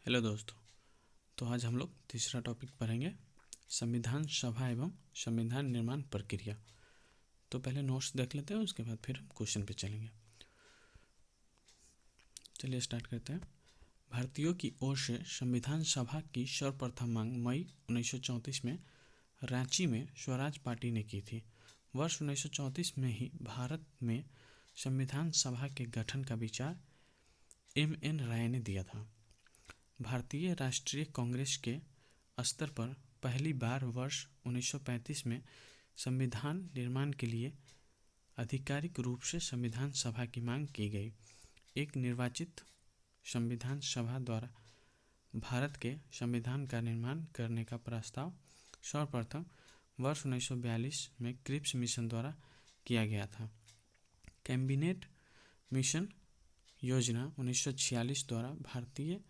Hello दोस्तों। तो आज हम लोग तीसरा टॉपिक पढ़ेंगे, संविधान सभा एवं संविधान निर्माण प्रक्रिया। तो पहले नोट्स देख लेते हैं, उसके बाद फिर हम क्वेश्चन पे चलेंगे। चलिए स्टार्ट करते हैं। भारतीयों की ओर से संविधान सभा की सर्वप्रथम मांग मई 1934 में रांची में स्वराज पार्टी ने की थी। वर्ष 1934 में ही भारत में संविधान सभा के गठन का विचार M.N. राय ने दिया था। भारतीय राष्ट्रीय कांग्रेस के स्तर पर पहली बार वर्ष 1935 में संविधान निर्माण के लिए आधिकारिक रूप से संविधान सभा की मांग की गई। एक निर्वाचित संविधान सभा द्वारा भारत के संविधान का निर्माण करने का प्रस्ताव सर्वप्रथम वर्ष 1942 में क्रिप्स मिशन द्वारा किया गया था। कैबिनेट मिशन योजना 1946 द्वारा भारतीय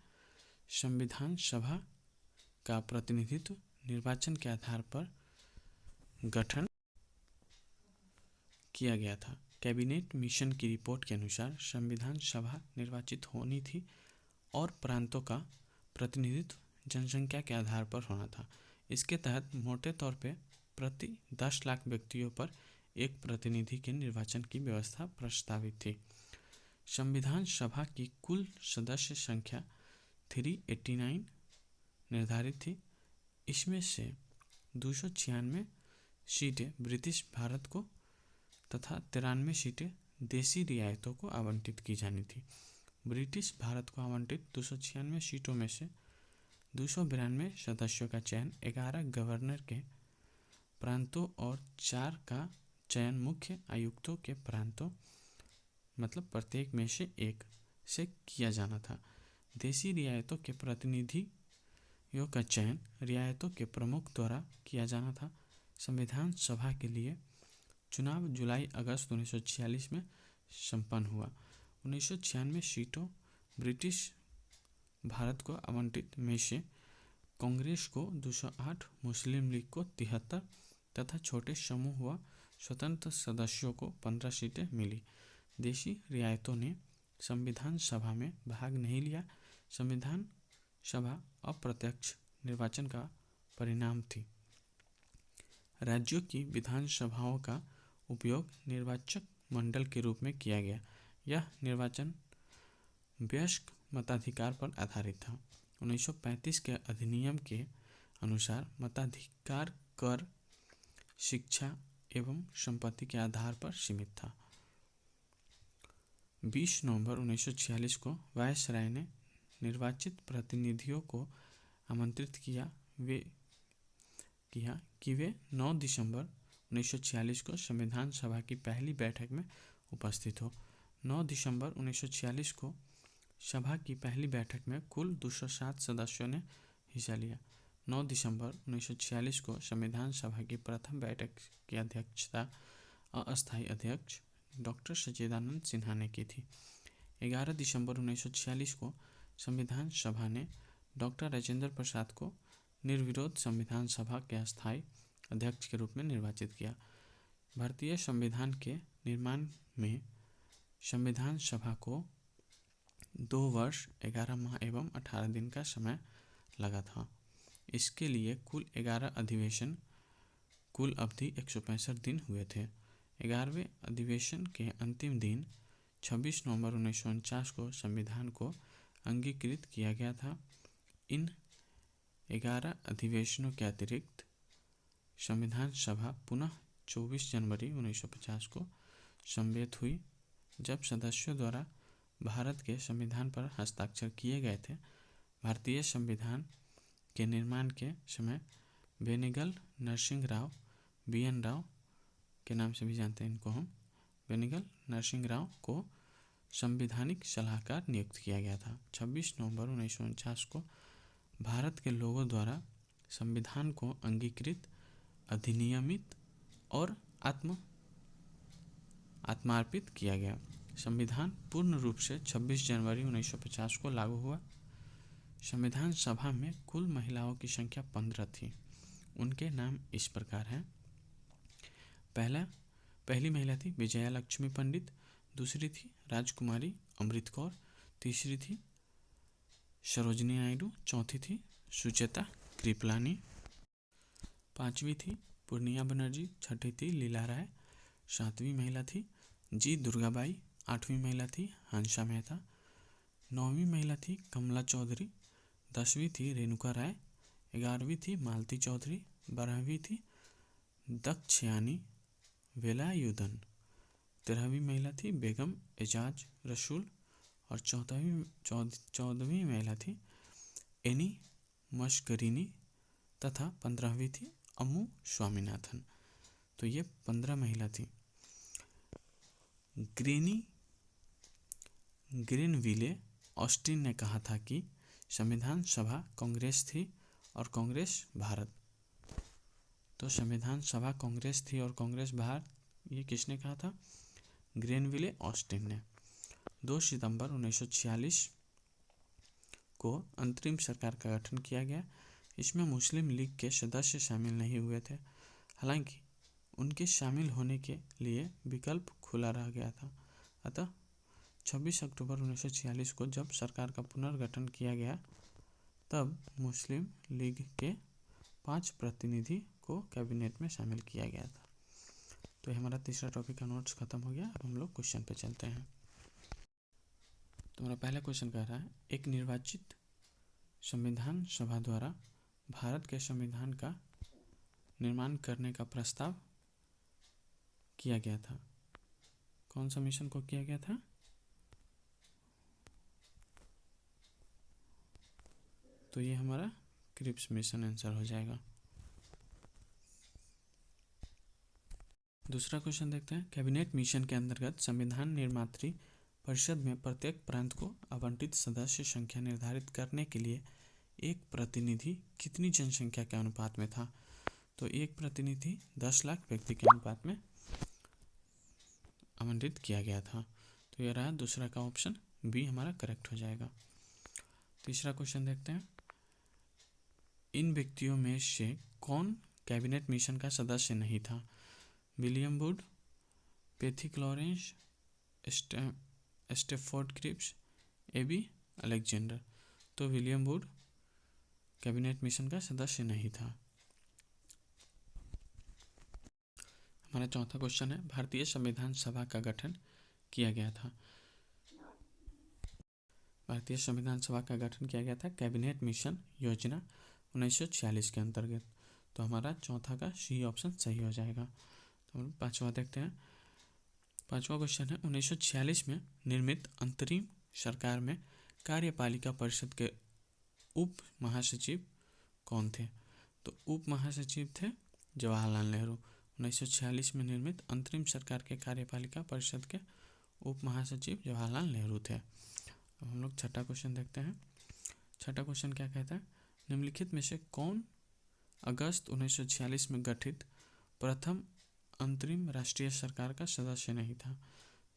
संविधान सभा का प्रतिनिधित्व निर्वाचन के आधार पर गठन किया गया था। कैबिनेट मिशन की रिपोर्ट के अनुसार संविधान सभा निर्वाचित होनी थी और प्रांतों का प्रतिनिधित्व जनसंख्या के आधार पर होना था। इसके तहत मोटे तौर पर प्रति 10 लाख व्यक्तियों पर एक प्रतिनिधि के निर्वाचन की व्यवस्था प्रस्तावित थी। संविधान सभा की कुल सदस्य संख्या 389 निर्धारित थी। इसमें से 296 सीटें ब्रिटिश भारत को तथा 93 सीटें देसी रियायतों को आवंटित की जानी थी। ब्रिटिश भारत को आवंटित 296 सीटों में से 292 सदस्यों का चयन 11 गवर्नर के प्रांतों और 4 का चयन मुख्य आयुक्तों के प्रांतों मतलब प्रत्येक में से एक से किया जाना था। देसी रियायतों के प्रतिनिधियों का चयन रियायतों के प्रमुख द्वारा किया जाना था। संविधान सभा के लिए चुनाव जुलाई-अगस्त 1946 में संपन्न हुआ। 1996 सीटों ब्रिटिश भारत को आवंटित में से कांग्रेस को 208, मुस्लिम लीग को 73 तथा छोटे समूह व स्वतंत्र सदस्यों को 15 सीटें मिली। देशी रियायतों ने संविधान सभा में भाग नहीं लिया। संविधान सभा अप्रत्यक्ष निर्वाचन का परिणाम थी। राज्यों की विधानसभाओं का उपयोग निर्वाचक मंडल के रूप में किया गया। यह निर्वाचन वयस्क मताधिकार पर आधारित था। 1935 के अधिनियम के अनुसार मताधिकार कर, शिक्षा एवं संपत्ति के आधार पर सीमित था। 20 नवंबर 1946 को वायसराय ने निर्वाचित प्रतिनिधियों को आमंत्रित किया कि वे 9 दिसंबर 1946 को संविधान सभा की पहली बैठक में उपस्थित हो। 9 दिसंबर 1946 को सभा की पहली बैठक में कुल 207 सदस्यों ने हिस्सा लिया। 9 दिसंबर 1946 को संविधान सभा की प्रथम बैठक की अध्यक्षता अस्थायी अध्यक्ष डॉक्टर सच्चिदानंद सिन्हा ने की थी। 11 दिसंबर 1946 को संविधान सभा ने डॉक्टर राजेंद्र प्रसाद को निर्विरोध संविधान सभा के अस्थायी अध्यक्ष के रूप में निर्वाचित किया। भारतीय संविधान के निर्माण में संविधान सभा को 2 वर्ष 11 माह एवं 18 दिन का समय लगा था। इसके लिए कुल 11 अधिवेशन, कुल अवधि 165 दिन हुए थे। 11वें अधिवेशन के अंतिम दिन 26 नवंबर 1949 को संविधान को अंगीकृत किया गया था। इन 11 अधिवेशनों के अतिरिक्त संविधान सभा पुनः 24 जनवरी 1950 को समवेत हुई, जब सदस्यों द्वारा भारत के संविधान पर हस्ताक्षर किए गए थे। भारतीय संविधान के निर्माण के समय बेनेगल नरसिंह राव, BN राव के नाम से भी जानते हैं इनको हम, बेनेगल नरसिंह राव को संवैधानिक सलाहकार नियुक्त किया गया था। 26 नवंबर 1949 को भारत के लोगों द्वारा संविधान को अंगीकृत, अधिनियमित और आत्मार्पित किया गया। संविधान पूर्ण रूप से 26 जनवरी 1950 को लागू हुआ। संविधान सभा में कुल महिलाओं की संख्या 15 थी। उनके नाम इस प्रकार हैं। पहली महिला थी विजया लक्ष्मी पंडित, दूसरी थी राजकुमारी अमृत कौर, तीसरी थी सरोजिनी नायडू। चौथी थी सुचेता कृपलानी। पांचवी थी पूर्णिया बनर्जी। छठी थी लीला राय। सातवीं महिला थी जी दुर्गाबाई। आठवीं महिला थी हंसा मेहता। नौवीं महिला थी कमला चौधरी। 10वीं थी रेणुका राय। 11वीं थी मालती चौधरी। 12वीं थी दक्षयानी वेलायुधन। 13वीं महिला थी बेगम एजाज रसूल। और 14वीं महिला थी एनी मशकरीनी तथा 15वीं थी अम्मू स्वामीनाथन। तो ये 15 महिला थी। ग्रेनविले ऑस्टिन ने कहा था कि संविधान सभा कांग्रेस थी और कांग्रेस भारत। तो संविधान सभा कांग्रेस थी और कांग्रेस भारत, ये किसने कहा था? ग्रेनविले ऑस्टिन ने। 2 सितंबर 1946 को अंतरिम सरकार का गठन किया गया। इसमें मुस्लिम लीग के सदस्य शामिल नहीं हुए थे, हालांकि उनके शामिल होने के लिए विकल्प खुला रह गया था। अतः 26 अक्टूबर 1946 को जब सरकार का पुनर्गठन किया गया, तब मुस्लिम लीग के 5 प्रतिनिधि को कैबिनेट में शामिल किया गया था। तो हमारा तीसरा टॉपिक का नोट्स खत्म हो गया। अब हम लोग क्वेश्चन पे चलते हैं। तो हमारा पहला क्वेश्चन कह रहा है, एक निर्वाचित संविधान सभा द्वारा भारत के संविधान का निर्माण करने का प्रस्ताव किया गया था। कौन सा मिशन को किया गया था? तो ये हमारा क्रिप्स मिशन आंसर हो जाएगा। दूसरा क्वेश्चन देखते हैं। कैबिनेट मिशन के अंतर्गत संविधान निर्मात्री परिषद में प्रत्येक प्रांत को आवंटित सदस्य संख्या निर्धारित करने के लिए एक प्रतिनिधि कितनी जनसंख्या के अनुपात में था? तो एक प्रतिनिधि 10 लाख व्यक्ति के अनुपात में आवंटित किया गया था। तो यह रहा दूसरा का ऑप्शन बी हमारा करेक्ट हो जाएगा। तीसरा क्वेश्चन देखते हैं। इन व्यक्तियों में से कौन कैबिनेट मिशन का सदस्य नहीं था? William Wood, Pethick Lawrence, Stafford Cripps, A V Alexander. तो विलियम वुड कैबिनेट मिशन का सदस्य नहीं था। हमारा चौथा क्वेश्चन है, भारतीय संविधान सभा का गठन किया गया था। भारतीय संविधान सभा का गठन किया गया था कैबिनेट मिशन योजना 1946 के अंतर्गत। तो हमारा चौथा का सी ऑप्शन सही हो जाएगा। तो हम पांचवा देखते हैं। पांचवा क्वेश्चन है, 1946 में निर्मित अंतरिम सरकार में कार्यपालिका परिषद के उप महासचिव कौन थे? तो उप महासचिव थे जवाहरलाल नेहरू। 1946 में निर्मित अंतरिम सरकार के कार्यपालिका परिषद के उप महासचिव जवाहरलाल नेहरू थे। अब हम लोग छठा क्वेश्चन देखते हैं। छठा क्वेश्चन क्या कहता है, निम्नलिखित में से कौन अगस्त 1946 में गठित प्रथम अंतरिम राष्ट्रीय सरकार का सदस्य नहीं था?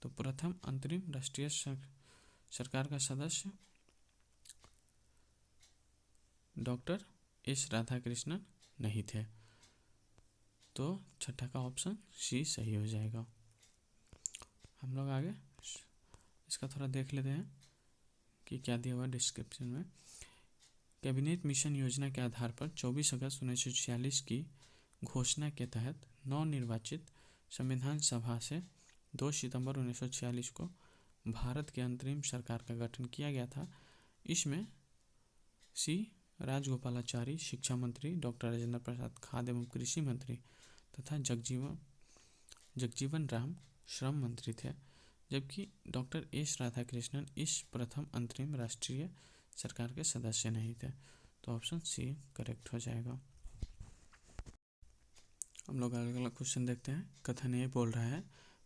तो प्रथम अंतरिम राष्ट्रीय सरकार का सदस्य डॉक्टर एस राधाकृष्णन नहीं थे। तो छठा का ऑप्शन सी सही हो जाएगा। हम लोग आगे इसका थोड़ा देख लेते हैं कि क्या दिया हुआ डिस्क्रिप्शन में। कैबिनेट मिशन योजना के आधार पर 24 अगस्त 1946 की घोषणा के तहत नवनिर्वाचित संविधान सभा से 2 सितंबर 1946 को भारत के अंतरिम सरकार का गठन किया गया था। इसमें सी राजगोपालाचारी शिक्षा मंत्री, डॉक्टर राजेंद्र प्रसाद खाद्य एवं कृषि मंत्री तथा जगजीवन राम श्रम मंत्री थे, जबकि डॉक्टर एस राधाकृष्णन इस प्रथम अंतरिम राष्ट्रीय सरकार के सदस्य नहीं थे। तो ऑप्शन सी करेक्ट हो जाएगा। हम लोग अलग अलग क्वेश्चन देखते हैं। कथन ये बोल रहा है,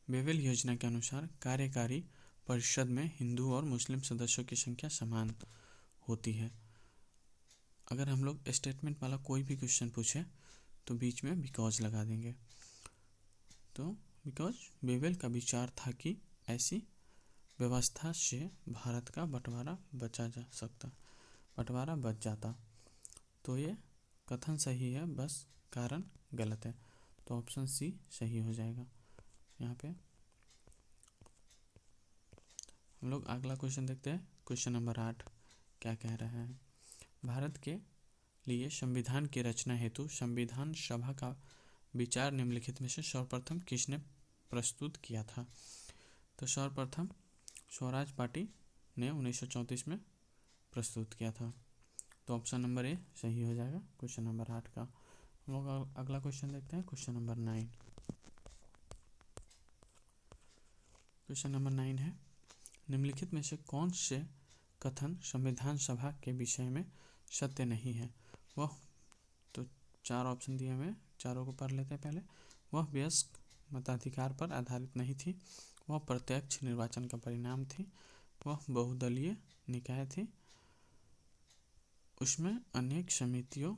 बेवेल योजना के अनुसार कार्यकारी परिषद में हिंदू और मुस्लिम सदस्यों की संख्या समान होती है। अगर हम लोग स्टेटमेंट वाला कोई भी क्वेश्चन पूछे तो बीच में बिकॉज लगा देंगे। तो बिकॉज बेवेल का विचार था कि ऐसी व्यवस्था से भारत का बंटवारा बच जाता। तो ये कथन सही है, बस कारण गलत है। तो ऑप्शन सी सही हो जाएगा। यहाँ पे हम लोग अगला क्वेश्चन देखते हैं। क्वेश्चन नंबर 8, क्या कह रहा है। भारत के लिए संविधान की रचना हेतु संविधान सभा का विचार निम्नलिखित में से सर्वप्रथम किसने प्रस्तुत किया था। तो सर्वप्रथम स्वराज पार्टी ने 1934 में प्रस्तुत किया था। तो ऑप्शन नंबर ए सही हो जाएगा क्वेश्चन नंबर 8 का। हम लोग अगला क्वेश्चन देखते हैं, क्वेश्चन नंबर 9। क्वेश्चन नंबर 9 है, निम्नलिखित में से कौन से कथन संविधान सभा के विषय में सत्य नहीं है। वह, तो 4 ऑप्शन दिए हुए, चारों को पढ़ लेते हैं पहले। वह वयस्क मताधिकार पर आधारित नहीं थी, वह प्रत्यक्ष निर्वाचन का परिणाम थी, वह बहुदलीय निकाय थी, उसमें अनेक समितियों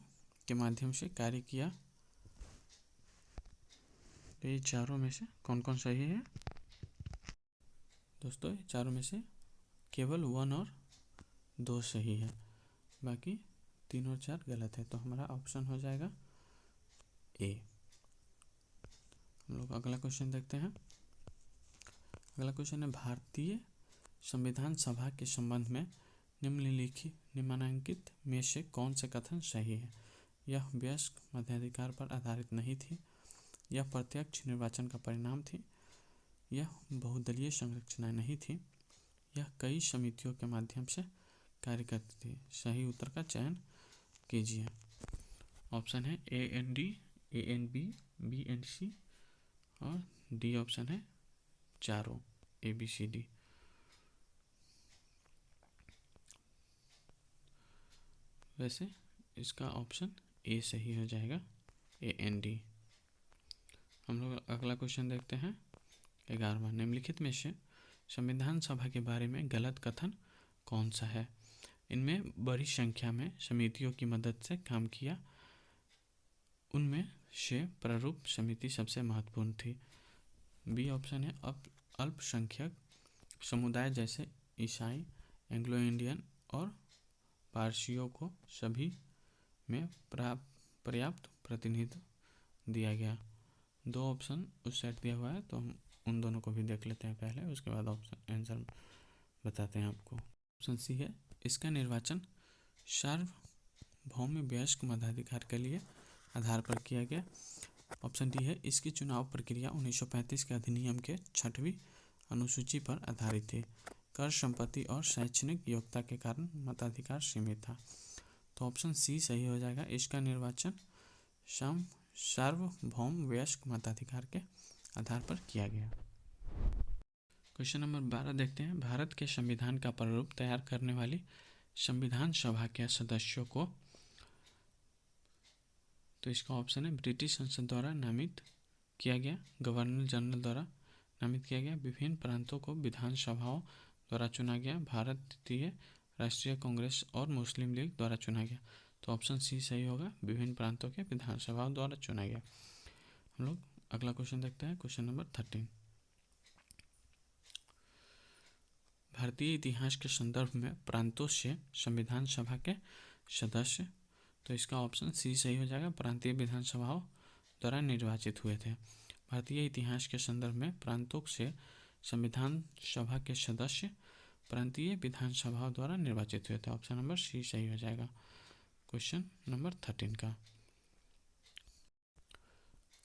के माध्यम से कार्य किया। तो ये चारों में से कौन कौन सही है दोस्तों। ये चारों में से केवल 1 और 2 सही है, बाकी 3 और 4 गलत है। तो हमारा ऑप्शन हो जाएगा ए। हम लोग अगला क्वेश्चन देखते हैं। अगला क्वेश्चन है, भारतीय संविधान सभा के संबंध में निम्नांकित में से कौन से कथन सही है। यह वयस्क मताधिकार पर आधारित नहीं थी, यह प्रत्यक्ष निर्वाचन का परिणाम थी, यह बहुदलीय संरचना नहीं थी, यह कई समितियों के माध्यम से कार्य करती थी। सही उत्तर का चयन कीजिए। ऑप्शन है A and D, A and B, B and C और डी ऑप्शन है चारों, ए बी सी डी। वैसे इसका ऑप्शन ए सही हो जाएगा, ए एन डी। हम लोग अगला क्वेश्चन देखते हैं 11वां। निम्नलिखित में से संविधान सभा के बारे में गलत कथन कौन सा है। इनमें बड़ी संख्या में समितियों की मदद से काम किया, उनमें से प्रारूप समिति सबसे महत्वपूर्ण थी। बी ऑप्शन है अल्पसंख्यक समुदाय जैसे ईसाई, एंग्लो इंडियन और पारसियों को सभी में पर्याप्त प्रतिनिधित्व दिया गया। 2 ऑप्शन उस सेट दिया हुआ है, तो हम उन दोनों को भी देख लेते हैं पहले, उसके बाद ऑप्शन आंसर बताते हैं आपको। ऑप्शन सी है, इसका निर्वाचन सार्वभौम वयस्क मताधिकार के लिए आधार पर किया गया। ऑप्शन डी है, इसकी चुनाव प्रक्रिया 1935 के अधिनियम के 6वीं अनुसूची पर आधारित थी, कर, संपत्ति और शैक्षणिक योग्यता के कारण मताधिकार सीमित था। तो ऑप्शन सी सही हो जाएगा, इसका निर्वाचन सार्वभौम वयस्क मताधिकार के आधार पर किया गया। क्वेश्चन नंबर 12 देखते हैं। भारत के संविधान का प्रारूप तैयार करने वाली संविधान सभा के सदस्यों को, तो इसका ऑप्शन है ब्रिटिश संसद द्वारा नामित किया गया, गवर्नर जनरल द्वारा नामित किया गया, विभिन्न प्रांतों को विधानसभाओं द्वारा चुना गया, भारतीय राष्ट्रीय कांग्रेस और मुस्लिम लीग द्वारा चुना गया। तो ऑप्शन सी सही होगा, विभिन्न प्रांतों के विधानसभाओं द्वारा चुना गया। हम लोग अगला क्वेश्चन देखते हैं, क्वेश्चन नंबर 13। भारतीय इतिहास के संदर्भ में प्रांतों से संविधान सभा के सदस्य, तो इसका ऑप्शन सी सही हो जाएगा, प्रांतीय विधानसभाओं द्वारा निर्वाचित हुए थे। भारतीय इतिहास के संदर्भ में प्रांतों से संविधान सभा के सदस्य प्रांतीय विधानसभाओं द्वारा निर्वाचित हुए थे। ऑप्शन नंबर सी सही हो जाएगा क्वेश्चन नंबर 13 का।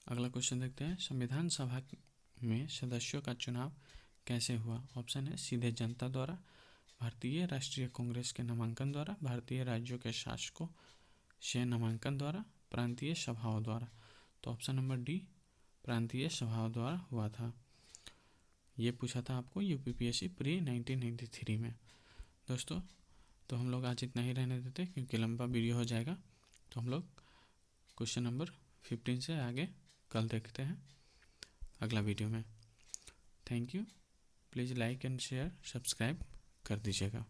अगला क्वेश्चन देखते हैं, संविधान सभा में सदस्यों का चुनाव कैसे हुआ। ऑप्शन है सीधे जनता द्वारा, भारतीय राष्ट्रीय कांग्रेस के नामांकन द्वारा, भारतीय राज्यों के शासकों से नामांकन द्वारा, प्रांतीय सभाओं द्वारा। तो ऑप्शन नंबर डी प्रांतीय सभाओं द्वारा हुआ था। ये पूछा था आपको यूपीपीएससी प्री 1993 में दोस्तों। तो हम लोग आज इतना ही रहने देते क्योंकि लंबा वीडियो हो जाएगा। तो हम लोग क्वेश्चन नंबर 15 से आगे कल देखते हैं अगला वीडियो में। Thank you. Please like and share subscribe कर दीजिएगा।